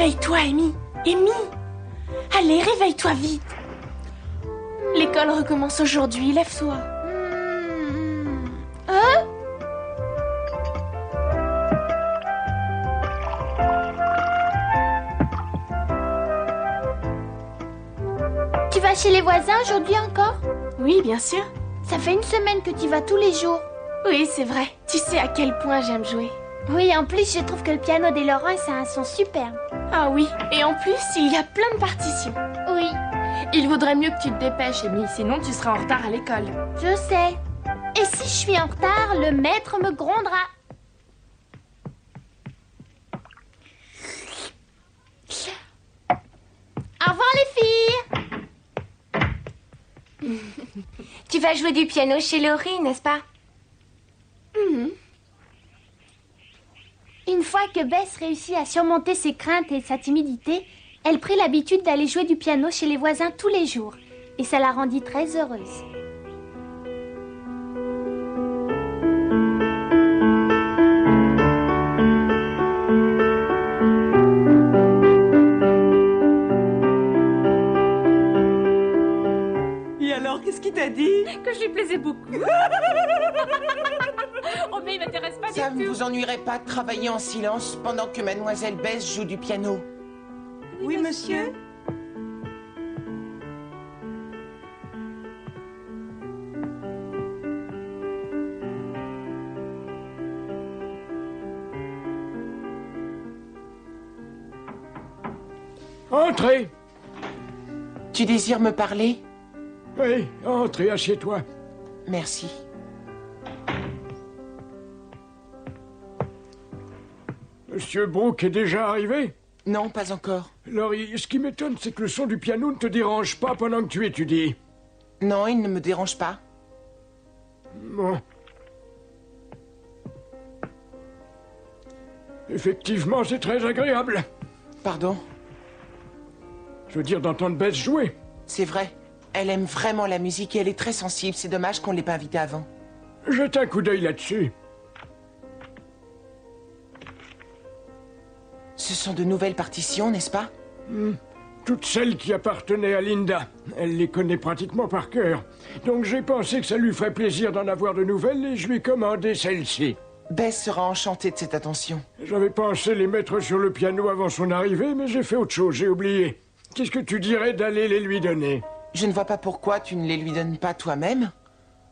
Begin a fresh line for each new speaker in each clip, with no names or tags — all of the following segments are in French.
Réveille-toi, Amy. Amy! Allez, réveille-toi vite. L'école recommence aujourd'hui, lève-toi.
Hein? Tu vas chez les voisins aujourd'hui encore?
Oui, bien sûr.
Ça fait une semaine que tu vas tous les jours.
Oui, c'est vrai. Tu sais à quel point j'aime jouer.
Oui, en plus, je trouve que le piano des Laurence a un son superbe.
Ah oui, et en plus, il y a plein de partitions.
Oui,
Il vaudrait mieux que tu te dépêches, Amy, sinon tu seras en retard à l'école.
je sais. Et si je suis en retard, le maître me grondera. Au revoir les filles.
Tu vas jouer du piano chez Laurie, n'est-ce pas?
Une fois que Bess réussit à surmonter ses craintes et sa timidité, elle prit l'habitude d'aller jouer du piano chez les voisins tous les jours. Et ça la rendit très heureuse.
Et alors, qu'est-ce qu'il t'a dit?
Que je lui plaisais beaucoup. Oh, mais il m'intéresse pas
Ça
du
ne
tout.
vous ennuierait pas de travailler en silence pendant que mademoiselle Bess joue du piano?
Oui, monsieur?
Entrez.
Tu désires me parler?
Oui, entrez, assieds-toi.
Merci.
Monsieur Brooke est déjà arrivé?
Non, pas encore.
Laurie, ce qui m'étonne, c'est que le son du piano ne te dérange pas pendant que tu étudies.
Non, il ne me dérange pas.
Bon. Effectivement, c'est très agréable.
Pardon?
Je veux dire d'entendre Bess jouer.
C'est vrai. Elle aime vraiment la musique et elle est très sensible. C'est dommage qu'on ne l'ait pas invitée avant.
Jette un coup d'œil là-dessus.
Ce sont de nouvelles partitions, n'est-ce pas?
Toutes celles qui appartenaient à Linda. Elle les connaît pratiquement par cœur. Donc j'ai pensé que ça lui ferait plaisir d'en avoir de nouvelles et je lui ai commandé celle-ci.
Bess sera enchantée de cette attention.
J'avais pensé les mettre sur le piano avant son arrivée, mais j'ai fait autre chose, j'ai oublié. Qu'est-ce que tu dirais d'aller les lui donner?
Je ne vois pas pourquoi tu ne les lui donnes pas toi-même.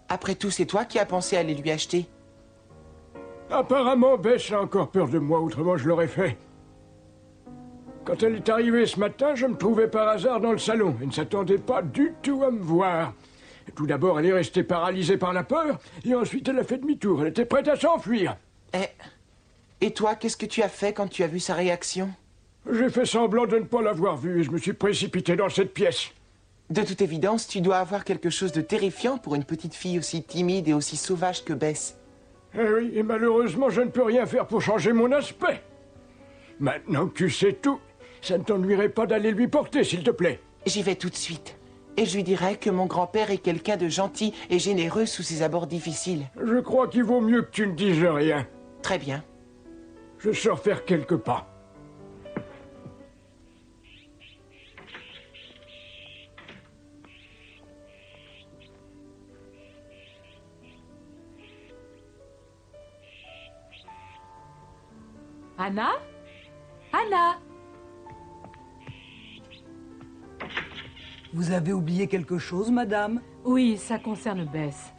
Après tout, c'est toi qui as pensé à les lui acheter.
Apparemment, Bess a encore peur de moi, autrement je l'aurais fait. Quand elle est arrivée ce matin, je me trouvais par hasard dans le salon. Elle ne s'attendait pas du tout à me voir. Tout d'abord, elle est restée paralysée par la peur, et ensuite elle a fait demi-tour. Elle était prête à s'enfuir.
Et toi, qu'est-ce que tu as fait quand tu as vu sa réaction?
J'ai fait semblant de ne pas l'avoir vue et je me suis précipité dans cette pièce.
De toute évidence, tu dois avoir quelque chose de terrifiant pour une petite fille aussi timide et aussi sauvage que Bess.
Eh oui, et malheureusement, je ne peux rien faire pour changer mon aspect. Maintenant que tu sais tout, ça ne t'ennuierait pas d'aller lui porter, s'il te plaît.
J'y vais tout de suite. Et je lui dirai que mon grand-père est quelqu'un de gentil et généreux sous ses abords difficiles.
Je crois qu'il vaut mieux que tu ne dises rien.
Très bien.
Je sors faire quelques pas.
Anna? Anna?
Vous avez oublié quelque chose, madame?
Oui, ça concerne Bess.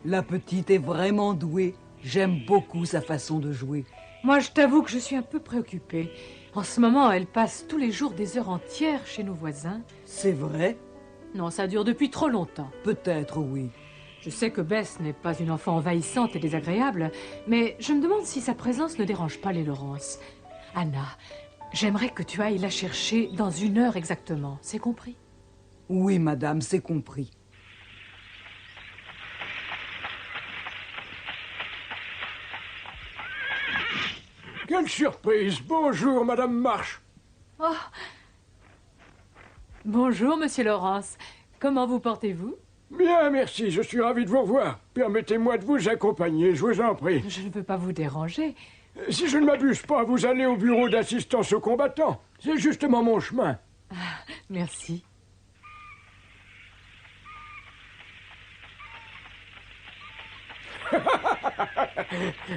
La petite est vraiment douée. J'aime beaucoup sa façon de jouer.
Moi, je t'avoue que je suis un peu préoccupée. En ce moment, elle passe tous les jours des heures entières chez nos voisins.
C'est vrai?
Non, ça dure depuis trop longtemps.
Peut-être, oui.
Je sais que Bess n'est pas une enfant envahissante et désagréable, mais je me demande si sa présence ne dérange pas les Laurence. Anna, j'aimerais que tu ailles la chercher dans 1 heure exactement. C'est compris?
Oui, madame, c'est compris.
Quelle surprise! Bonjour, Madame Marsh.
Oh. Bonjour, Monsieur Laurence. Comment vous portez-vous?
Bien, merci, je suis ravi de vous revoir. Permettez-moi de vous accompagner, je vous en prie.
Je ne veux pas vous déranger.
Si je ne m'abuse pas, vous allez au bureau d'assistance aux combattants. C'est justement mon chemin.
Merci.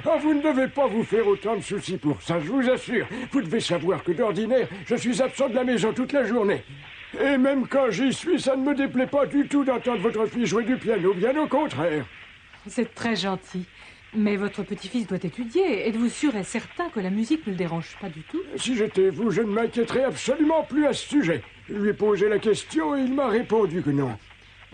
Oh, vous ne devez pas vous faire autant de soucis pour ça, je vous assure. Vous devez savoir que d'ordinaire, je suis absent de la maison toute la journée. Et même quand j'y suis, ça ne me déplaît pas du tout d'entendre votre fille jouer du piano, bien au contraire.
C'est très gentil. Mais votre petit-fils doit étudier. Êtes-vous sûr et certain que la musique ne le dérange pas du tout?
Si j'étais vous, je ne m'inquiéterais absolument plus à ce sujet. Je lui ai posé la question et il m'a répondu que non.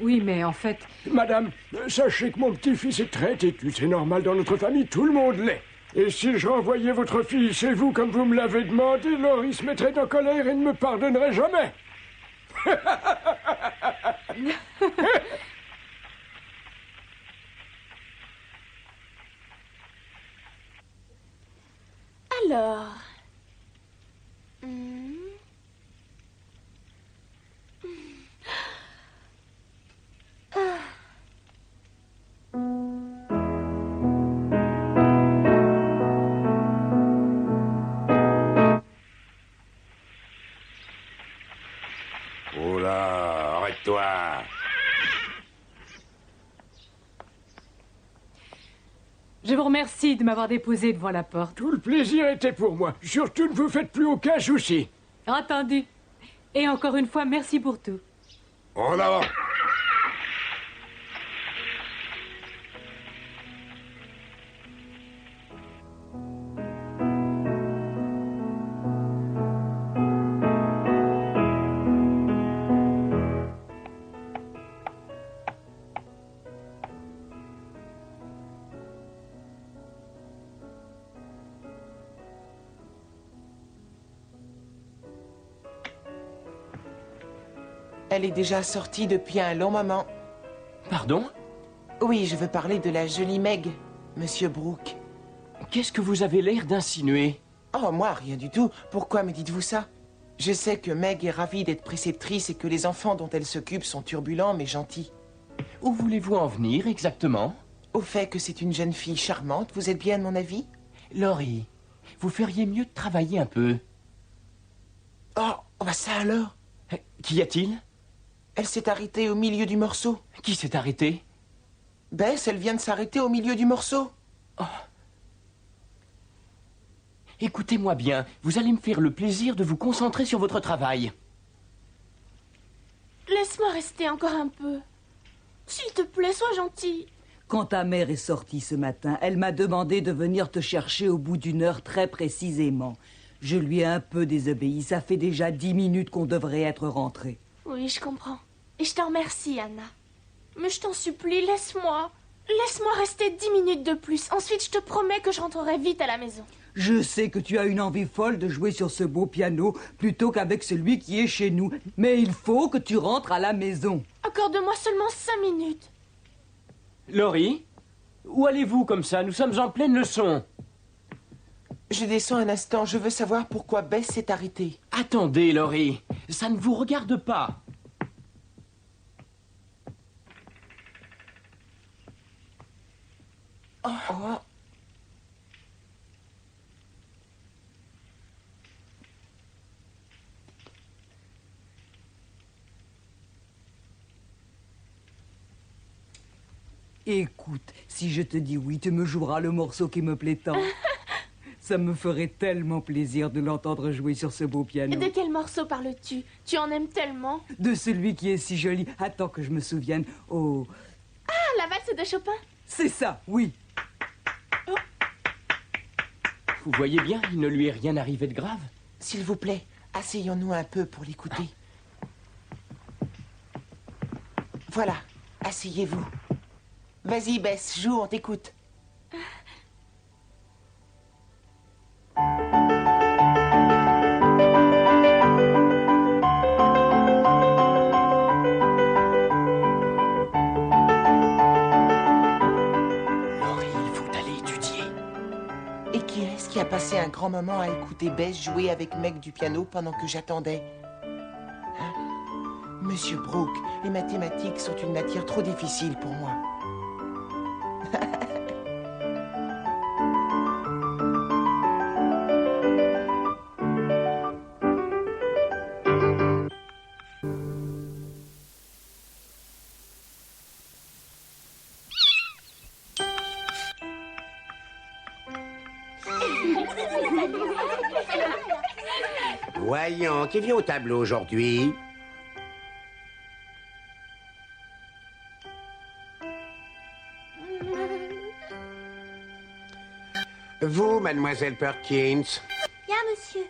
Oui, mais en fait...
Madame, sachez que mon petit-fils est très têtu. C'est normal dans notre famille, tout le monde l'est. Et si je renvoyais votre fille chez vous comme vous me l'avez demandé, Laurie se mettrait en colère et ne me pardonnerait jamais.
Alors...
Oh là, arrête-toi.
Je vous remercie de m'avoir déposé devant la porte.
Tout le plaisir était pour moi. Surtout, ne vous faites plus aucun souci.
Entendu. Et encore une fois, merci pour tout.
En avant.
Elle est déjà sortie depuis un long moment.
Pardon?
Oui, je veux parler de la jolie Meg, Monsieur Brooke.
Qu'est-ce que vous avez l'air d'insinuer?
Oh, moi, rien du tout. Pourquoi me dites-vous ça? Je sais que Meg est ravie d'être préceptrice et que les enfants dont elle s'occupe sont turbulents mais gentils.
Où voulez-vous en venir exactement?
Au fait que c'est une jeune fille charmante, vous êtes bien de mon avis?
Laurie, vous feriez mieux de travailler un peu.
Oh, bah ça alors?
Qu'y a-t-il?
Elle s'est arrêtée au milieu du morceau.
Qui s'est arrêté?
Bess, elle vient de s'arrêter au milieu du morceau.
Oh. Écoutez-moi bien, vous allez me faire le plaisir de vous concentrer sur votre travail.
Laisse-moi rester encore un peu. S'il te plaît, sois gentil.
Quand ta mère est sortie ce matin, elle m'a demandé de venir te chercher au bout d'une heure très précisément. Je lui ai un peu désobéi. Ça fait déjà 10 minutes qu'on devrait être rentrés.
Oui, je comprends. Et je t'en remercie, Anna. Mais je t'en supplie, laisse-moi. Laisse-moi rester 10 minutes de plus. Ensuite, je te promets que je rentrerai vite à la maison.
Je sais que tu as une envie folle de jouer sur ce beau piano plutôt qu'avec celui qui est chez nous. Mais il faut que tu rentres à la maison.
Accorde-moi seulement 5 minutes.
Laurie, où allez-vous comme ça? Nous sommes en pleine leçon.
Je descends un instant, je veux savoir pourquoi Bess s'est arrêtée.
Attendez, Laurie, ça ne vous regarde pas.
Oh.
Écoute, si je te dis oui, tu me joueras le morceau qui me plaît tant. Ça me ferait tellement plaisir de l'entendre jouer sur ce beau piano.
Et de quel morceau parles-tu? Tu en aimes tellement.
De celui qui est si joli. Attends que je me souvienne. Oh...
Ah, la valse de Chopin?
C'est ça, oui.
Oh.
Vous voyez bien, il ne lui est rien arrivé de grave.
S'il vous plaît, asseyons-nous un peu pour l'écouter. Voilà, asseyez-vous. Vas-y, Bess, joue, on t'écoute. Qui a passé un grand moment à écouter Bess jouer avec Meg du piano pendant que j'attendais. Hein? Monsieur Brooke, les mathématiques sont une matière trop difficile pour moi.
Voyons, qui vient au tableau aujourd'hui? Vous, mademoiselle Perkins.
Bien, monsieur.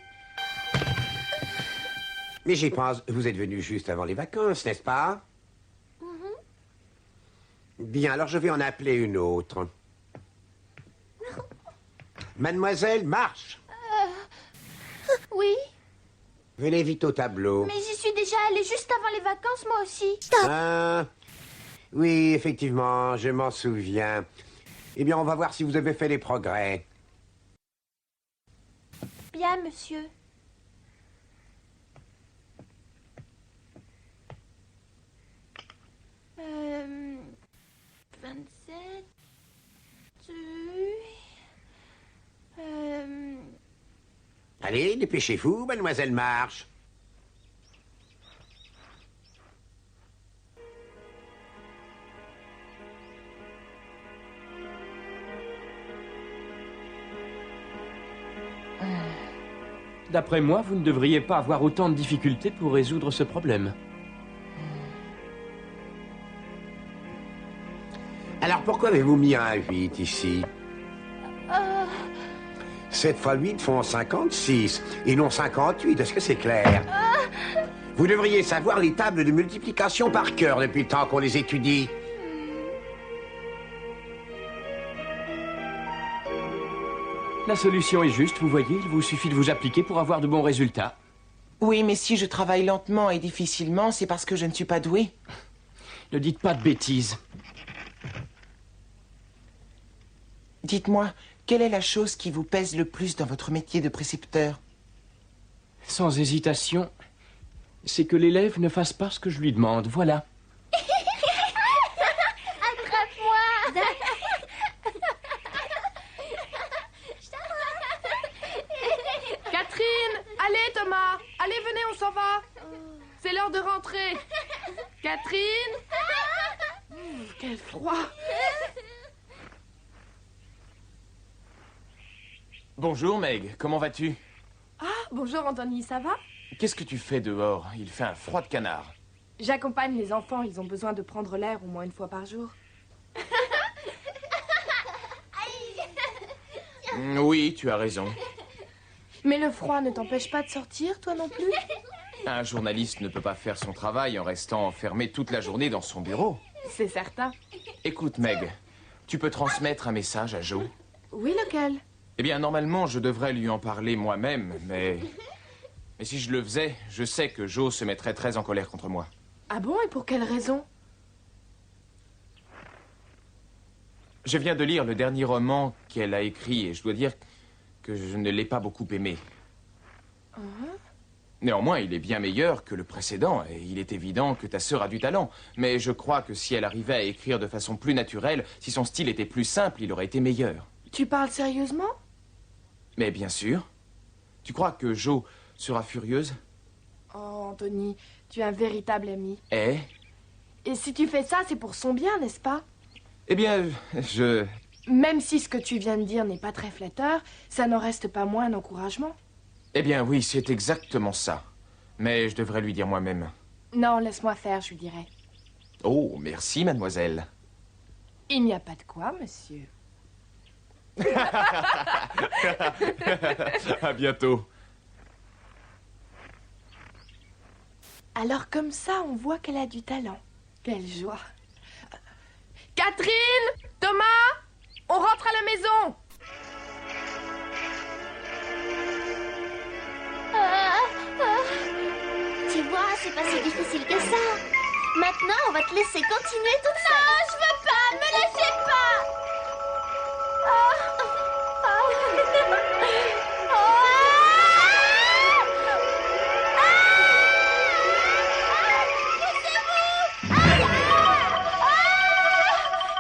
Mais j'y pense, vous êtes venu juste avant les vacances, n'est-ce pas? Bien, alors je vais en appeler une autre. Mademoiselle, marche!
Oui,
Venez vite au tableau.
mais j'y suis déjà allée juste avant les vacances, moi aussi.
Ah, oui, effectivement, je m'en souviens. Eh bien, on va voir si vous avez fait des progrès.
Bien, monsieur. Euh... 27...
Allez, dépêchez-vous, mademoiselle Marche.
D'après moi, vous ne devriez pas avoir autant de difficultés pour résoudre ce problème.
Alors, pourquoi avez-vous mis un 8 ici? 7 fois 8 font 56, et non 58, est-ce que c'est clair? Vous devriez savoir les tables de multiplication par cœur depuis le temps qu'on les étudie.
La solution est juste, vous voyez, il vous suffit de vous appliquer pour avoir de bons résultats.
Oui, mais si je travaille lentement et difficilement, c'est parce que je ne suis pas doué.
Ne dites pas de bêtises.
Dites-moi, quelle est la chose qui vous pèse le plus dans votre métier de précepteur?
Sans hésitation, c'est que l'élève ne fasse pas ce que je lui demande, voilà.
Attrape-moi!
Catherine! Allez, Thomas! Allez, venez, on s'en va! C'est l'heure de rentrer! Catherine! Quel froid!
Bonjour Meg, comment vas-tu?
Ah, bonjour Anthony, ça va?
Qu'est-ce que tu fais dehors? Il fait un froid de canard.
J'accompagne les enfants, ils ont besoin de prendre l'air au moins une fois par jour.
Oui, tu as raison.
Mais le froid ne t'empêche pas de sortir, toi non plus?
Un journaliste ne peut pas faire son travail en restant enfermé toute la journée dans son bureau.
C'est certain.
Écoute Meg, tu peux transmettre un message à Joe?
Oui, lequel?
Eh bien, normalement, je devrais lui en parler moi-même, mais si je le faisais, je sais que Joe se mettrait très en colère contre moi.
Ah bon, et pour quelle raison?
Je viens de lire le dernier roman qu'elle a écrit et je dois dire que je ne l'ai pas beaucoup aimé. Néanmoins, il est bien meilleur que le précédent et il est évident que ta sœur a du talent. Mais je crois que si elle arrivait à écrire de façon plus naturelle, si son style était plus simple, il aurait été meilleur.
Tu parles sérieusement?
Mais bien sûr. Tu crois que Jo sera furieuse?
Oh, Anthony, tu es un véritable ami.
Eh?
Et si tu fais ça, c'est pour son bien, n'est-ce pas?
Eh bien, je...
Même si ce que tu viens de dire n'est pas très flatteur, ça n'en reste pas moins un encouragement.
Eh bien, oui, c'est exactement ça. Mais je devrais lui dire moi-même.
Non, laisse-moi faire, je lui dirai.
Oh, merci, mademoiselle.
Il n'y a pas de quoi, monsieur.
À bientôt.
Alors comme ça, on voit qu'elle a du talent. Quelle joie. Catherine! Thomas! On rentre à la maison!
Tu vois, c'est pas si difficile que ça. Maintenant, on va te laisser continuer toute seule. Non, je veux pas, me lâchez pas.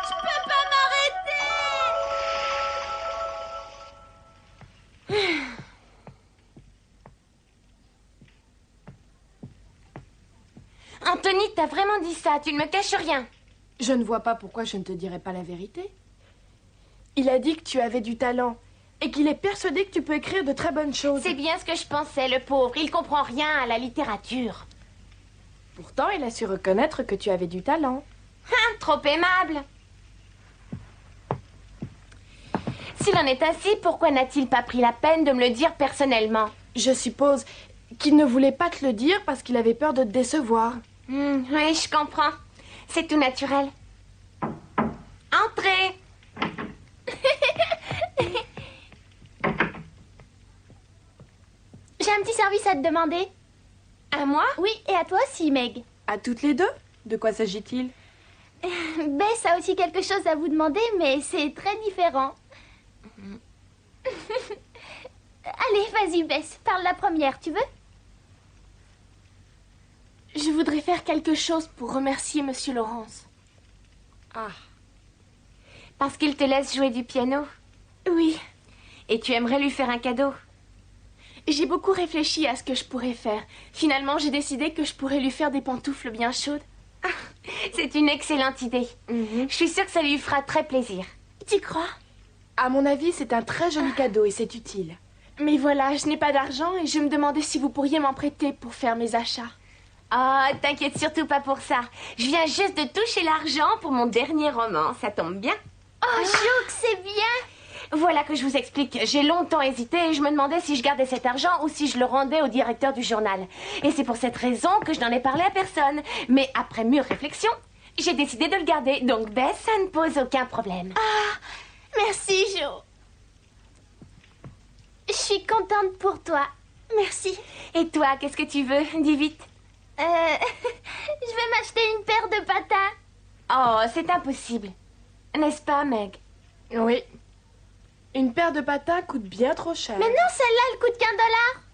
Je peux pas m'arrêter.
Anthony, t'as vraiment dit ça, tu ne me caches rien.
Je ne vois pas pourquoi je ne te dirais pas la vérité. Il a dit que tu avais du talent et qu'il est persuadé que tu peux écrire de très bonnes choses.
C'est bien ce que je pensais, le pauvre. Il comprend rien à la littérature.
Pourtant, il a su reconnaître que tu avais du talent.
Trop aimable. S'il en est ainsi, pourquoi n'a-t-il pas pris la peine de me le dire personnellement?
Je suppose qu'il ne voulait pas te le dire parce qu'il avait peur de te décevoir.
Oui, je comprends. C'est tout naturel. Entrez.
J'ai un petit service à te demander.
À moi?
Oui, et à toi aussi, Meg.
À toutes les deux? De quoi s'agit-il?
Bess a aussi quelque chose à vous demander, mais c'est très différent. Allez, vas-y, Bess, parle la première, tu veux?
Je voudrais faire quelque chose pour remercier Monsieur Laurence.
Ah. Parce qu'il te laisse jouer du piano?
Oui.
Et tu aimerais lui faire un cadeau?
J'ai beaucoup réfléchi à ce que je pourrais faire. Finalement, j'ai décidé que je pourrais lui faire des pantoufles bien chaudes.
C'est une excellente idée. Je suis sûre que ça lui fera très plaisir.
Tu crois? À mon avis, c'est un très joli cadeau et c'est utile. Mais voilà, je n'ai pas d'argent et je me demandais si vous pourriez m'en prêter pour faire mes achats.
Oh, t'inquiète surtout pas pour ça. Je viens juste de toucher l'argent pour mon dernier roman. Ça tombe bien.
Oh, Jouk, c'est bien!
Voilà que je vous explique. J'ai longtemps hésité et je me demandais si je gardais cet argent ou si je le rendais au directeur du journal. Et c'est pour cette raison que je n'en ai parlé à personne. Mais après mûre réflexion, j'ai décidé de le garder. Donc, Bess, ça ne pose aucun problème.
Ah, merci, Jo. Je suis contente pour toi. Merci.
Et toi, qu'est-ce que tu veux? Dis vite.
Je vais m'acheter une paire de patins.
Oh, c'est impossible. N'est-ce pas, Meg?
Oui. Une paire de patins coûte bien trop cher.
Mais non, celle-là, elle coûte qu'$1.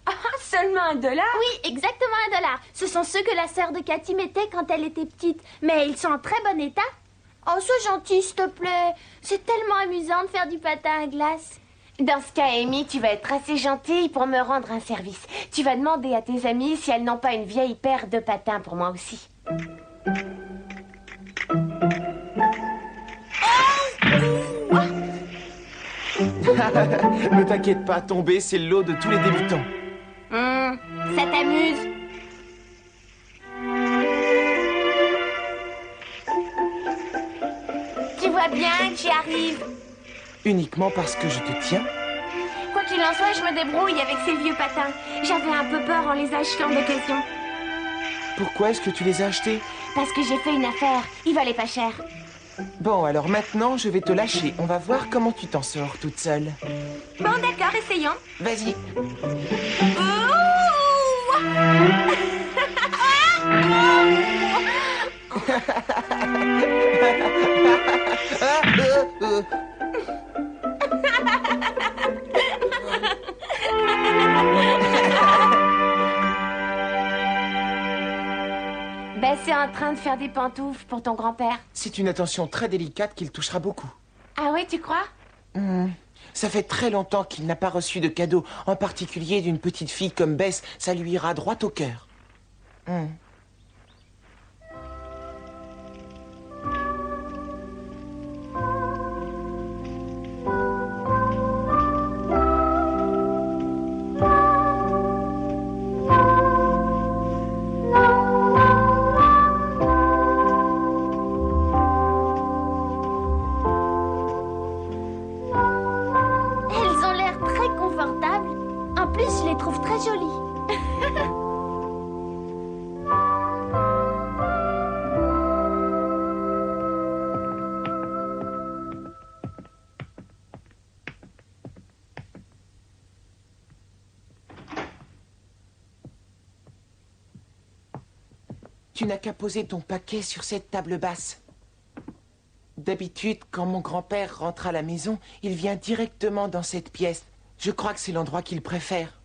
Ah, seulement $1?
Oui, exactement $1. Ce sont ceux que la sœur de Cathy mettait quand elle était petite. Mais ils sont en très bon état. Oh, sois gentil, s'il te plaît. C'est tellement amusant de faire du patin à glace.
Dans ce cas, Amy, tu vas être assez gentille pour me rendre un service. Tu vas demander à tes amies si elles n'ont pas une vieille paire de patins pour moi aussi.
Ne t'inquiète pas, tomber, c'est le lot de tous les débutants.
Ça t'amuse? Tu vois bien que j'y arrive.
Uniquement parce que je te tiens?
Quoi qu'il en soit, je me débrouille avec ces vieux patins. J'avais un peu peur en les achetant d'occasion.
Pourquoi est-ce que tu les as achetés?
Parce que j'ai fait une affaire. Ils valaient pas cher.
Bon, alors maintenant, je vais te lâcher. On va voir comment tu t'en sors toute seule.
Bon, d'accord, essayons.
Vas-y.
Ben, c'est en train de faire des pantoufles pour ton grand-père.
C'est une attention très délicate qu'il touchera beaucoup.
Ah oui, tu crois?
Ça fait très longtemps qu'il n'a pas reçu de cadeau, en particulier d'une petite fille comme Bess. Ça lui ira droit au cœur.
Elles ont l'air très confortables. En plus, je les trouve très jolies.
Tu n'as qu'à poser ton paquet sur cette table basse. D'habitude, quand mon grand-père rentre à la maison, il vient directement dans cette pièce. Je crois que c'est l'endroit qu'il préfère.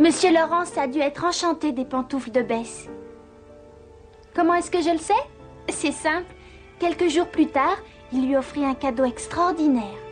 Monsieur Laurence a dû être enchanté des pantoufles de Bess. Comment est-ce que je le sais? C'est simple. Quelques jours plus tard, il lui offrit un cadeau extraordinaire.